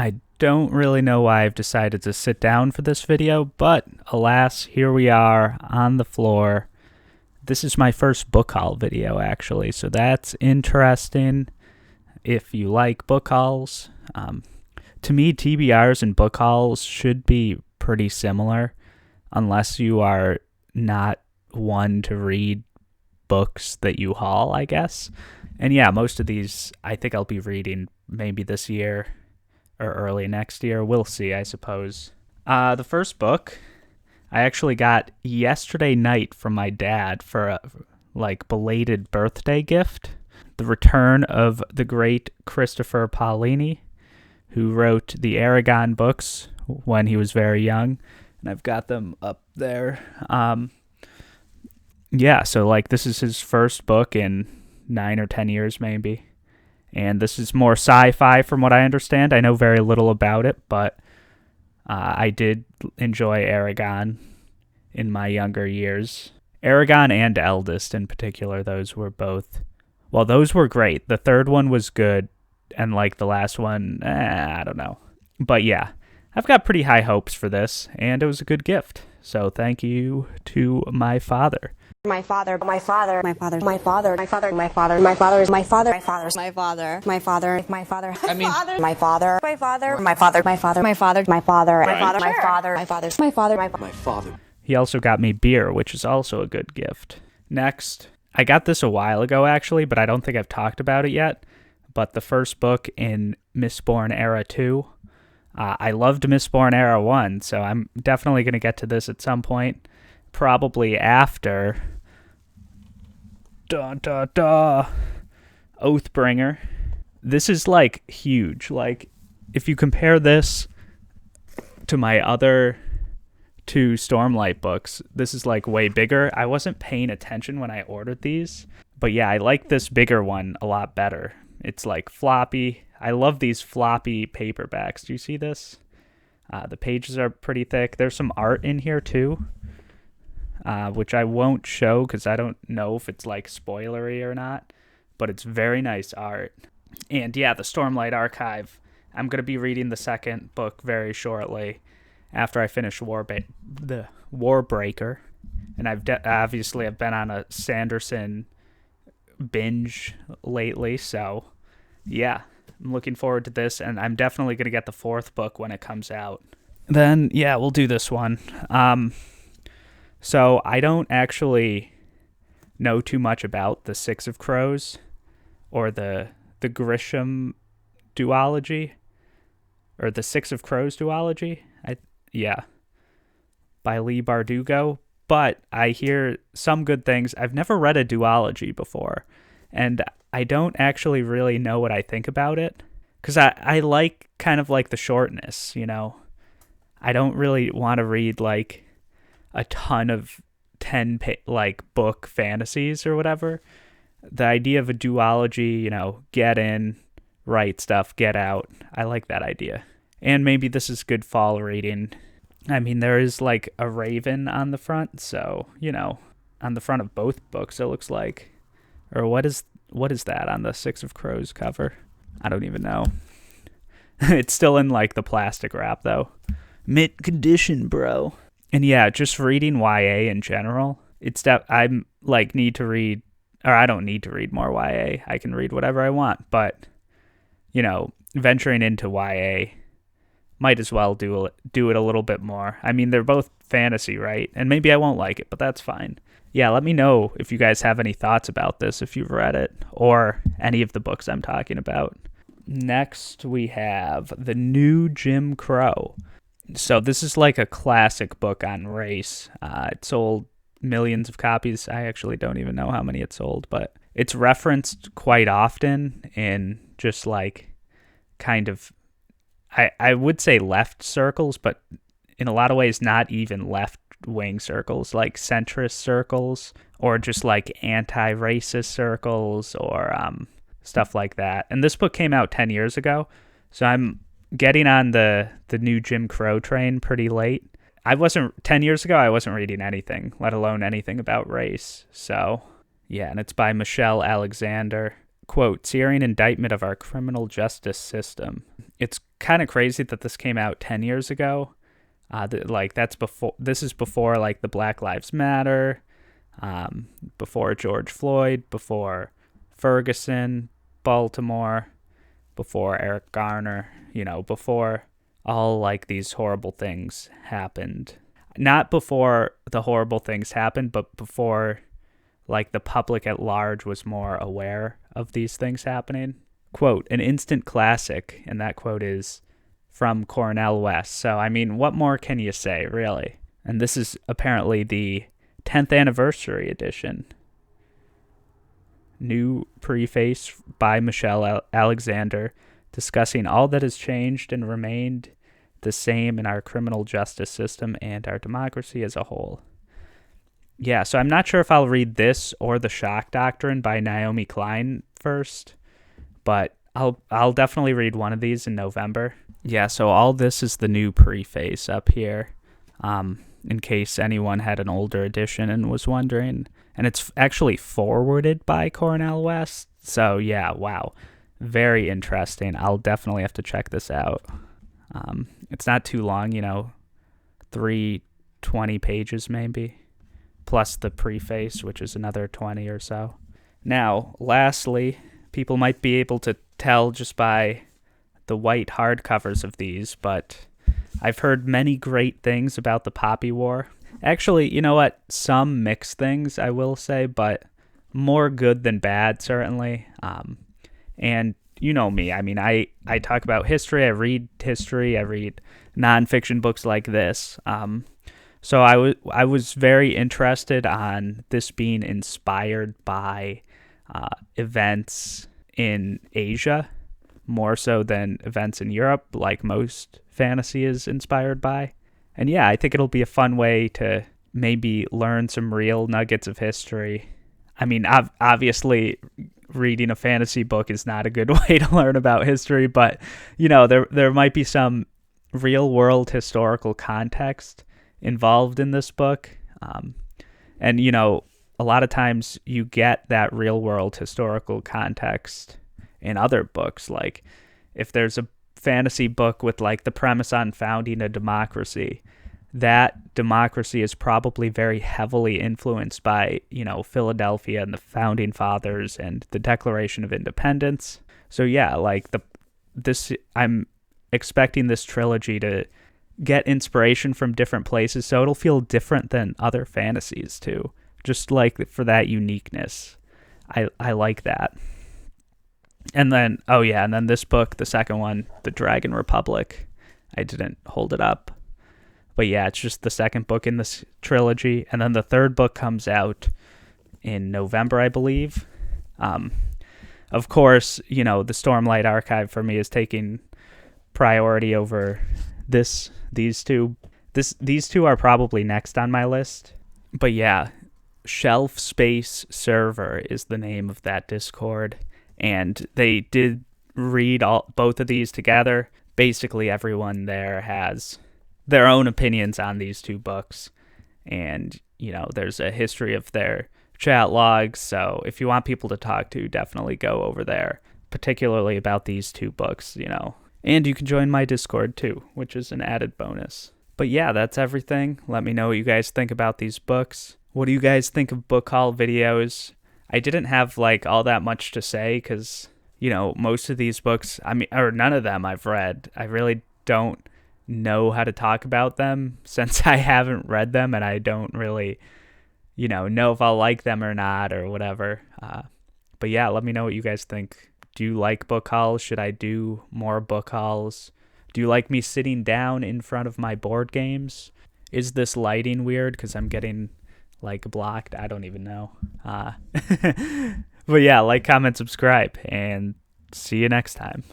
I don't really know why I've decided to sit down for this video, but alas, here we are on the floor. This is my first book haul video, actually, so that's interesting if you like book hauls. To me, TBRs and book hauls should be pretty similar, unless you are not one to read books that you haul, I guess. And yeah, most of these I think I'll be reading maybe this year or early next year. We'll see, I suppose. The first book I actually got yesterday night from my dad for a belated birthday gift. The Return of the Great Christopher Paolini, who wrote the Aragon books when he was very young. And I've got them up there. So this is his first book in 9 or 10 years maybe. And this is more sci-fi from what I understand. I know very little about it, but I did enjoy Aragon in my younger years. Aragon and Eldest in particular, those were great. The third one was good, and the last one, I don't know. But yeah, I've got pretty high hopes for this, and it was a good gift. So thank you to my father. My father, my father, my father, my father, my father, my father, my father's my father, my father's my father, my father, my father. I mean, my father, my father, my father, my father, my father, my father, my father, my father, my father's my father, my father. He also got me beer, which is also a good gift. Next, I got this a while ago actually, but I don't think I've talked about it yet. But the first book in Mistborn Era 2. I loved Mistborn Era 1, so I'm definitely going to get to this at some point. Probably after Oathbringer. This is huge. If you compare this to my other two Stormlight books, this is way bigger. I wasn't paying attention when I ordered these, but yeah, I like this bigger one a lot better. It's floppy. I love these floppy paperbacks. Do you see this? The pages are pretty thick. There's some art in here too, which I won't show because I don't know if it's spoilery or not, but it's very nice art. And yeah, the Stormlight Archive. I'm going to be reading the second book very shortly after I finish the Warbreaker. And I've been on a Sanderson binge lately, so yeah, I'm looking forward to this, and I'm definitely going to get the fourth book when it comes out. Then, yeah, we'll do this one. So I don't actually know too much about the Six of Crows or the Grisham duology, or the Six of Crows duology. By Lee Bardugo. But I hear some good things. I've never read a duology before, and I don't actually really know what I think about it, because I like kind of the shortness, I don't really want to read a ton of 10 book fantasies or whatever. The idea of a duology, get in, write stuff, get out. I like that idea. And maybe this is good fall reading. I mean, there is a raven on the front, so, on the front of both books it looks like. Or what is that on the Six of Crows cover? I don't even know. It's still in the plastic wrap though. Mint condition, bro. And yeah, just reading YA in general, I'm need to read, or I don't need to read more YA. I can read whatever I want, but venturing into YA, might as well do it a little bit more. I mean, they're both fantasy, right? And maybe I won't like it, but that's fine. Yeah, let me know if you guys have any thoughts about this, if you've read it, or any of the books I'm talking about. Next, we have The New Jim Crow. So this is a classic book on race. It sold millions of copies. I actually don't even know how many it sold, but it's referenced quite often in just kind of, I would say left circles, but in a lot of ways not even left-wing circles, centrist circles, or just anti-racist circles, or stuff like that. And this book came out 10 years ago, so I'm getting on the new Jim Crow train pretty late. 10 years ago, I wasn't reading anything, let alone anything about race. So yeah, and it's by Michelle Alexander. quote, searing indictment of our criminal justice system. It's kind of crazy that this came out 10 years ago. This is before like the Black Lives Matter, before George Floyd, before Ferguson, Baltimore, before Eric Garner, before all like these horrible things happened. Not before the horrible things happened, but before like the public at large was more aware of these things happening. Quote, an instant classic, and that quote is from Cornel West. So, I mean, what more can you say, really? And this is apparently the 10th anniversary edition. New preface by Michelle Alexander, discussing all that has changed and remained the same in our criminal justice system and our democracy as a whole. Yeah, so I'm not sure if I'll read this or The Shock Doctrine by Naomi Klein first, but I'll definitely read one of these in November. Yeah, so all this is the new preface up here, in case anyone had an older edition and was wondering. And it's actually forwarded by Cornel West. So yeah, wow. Very interesting. I'll definitely have to check this out. It's not too long, 320 pages maybe, plus the preface, which is another 20 or so. Now, lastly, people might be able to tell just by the white hardcovers of these, but I've heard many great things about the Poppy War. Actually, you know what? Some mixed things, I will say, but more good than bad, certainly. And you know me. I mean, I talk about history. I read history. I read nonfiction books like this. So I was very interested on this being inspired by events in Asia, more so than events in Europe, like most fantasy is inspired by. And yeah, I think it'll be a fun way to maybe learn some real nuggets of history. I mean, obviously, reading a fantasy book is not a good way to learn about history, but, there might be some real-world historical context involved in this book. And, a lot of times you get that real-world historical context in other books. Like, if there's a fantasy book with, like, the premise on founding a democracy, that democracy is probably very heavily influenced by, Philadelphia and the Founding Fathers and the Declaration of Independence. So yeah, like I'm expecting this trilogy to get inspiration from different places, so it'll feel different than other fantasies too. Just like for that uniqueness. I like that. And then, and then this book, the second one, The Dragon Republic, I didn't hold it up. But yeah, it's just the second book in this trilogy. And then the third book comes out in November, I believe. Of course, the Stormlight Archive for me is taking priority over these two. These two are probably next on my list. But yeah, Shelf Space Server is the name of that Discord. And they did read both of these together. Basically, everyone there has their own opinions on these two books, and there's a history of their chat logs, so if you want people to talk to, definitely go over there, particularly about these two books, and you can join my Discord too, which is an added bonus. But yeah, that's everything. Let me know what you guys think about these books. What do you guys think of book haul videos? I didn't have all that much to say because most of these books, or none of them I've read. I really don't know how to talk about them since I haven't read them, and I don't really know if I'll like them or not or whatever. But yeah, let me know what you guys think. Do you like book hauls? Should I do more book hauls? Do you like me sitting down in front of my board games? Is this lighting weird because I'm getting blocked? I don't even know. But yeah, comment, subscribe, and see you next time.